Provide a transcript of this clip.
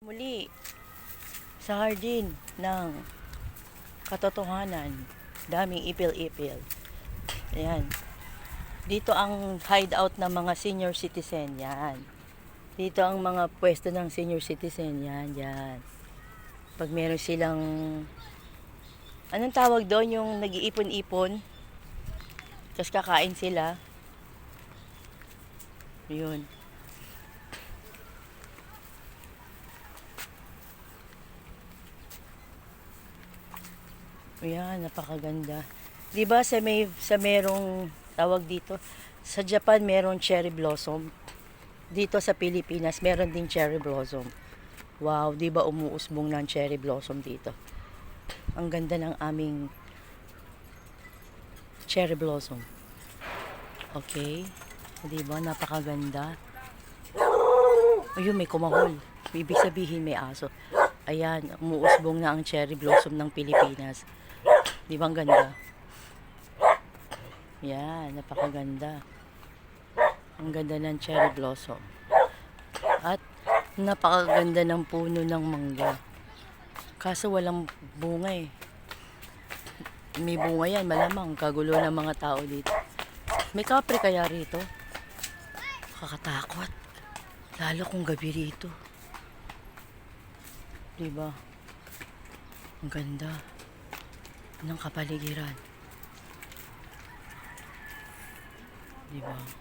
Muli, sa hardin ng katotohanan, daming ipil-ipil. Ayan. Dito ang hideout ng mga senior citizen. Yan. Dito ang mga pwesto ng senior citizen. Yan, yan. Pag meron silang, anong tawag doon? Yung nag-iipon-ipon. Tapos kakain sila. Yun. Ayan, napakaganda. 'Di ba sa merong tawag dito, sa Japan merong cherry blossom. Dito sa Pilipinas meron ding cherry blossom. Wow, 'di ba umuusbong ng cherry blossom dito. Ang ganda ng aming cherry blossom. Okay? 'Di ba napakaganda? Ayun, may kumahol. Ibig sabihin may aso. Ayan, umuusbong na ang cherry blossom ng Pilipinas. Di ba ang ganda? Yan, napakaganda. Ang ganda ng cherry blossom. At napakaganda ng puno ng mangga. Kaso walang bunga eh. May bunga yan, malamang. Kagulo ng mga tao dito. May kapre kaya rito? Kakatakot. Lalo kung gabi rito. Diba? Ang ganda ng kapaligiran. Diba?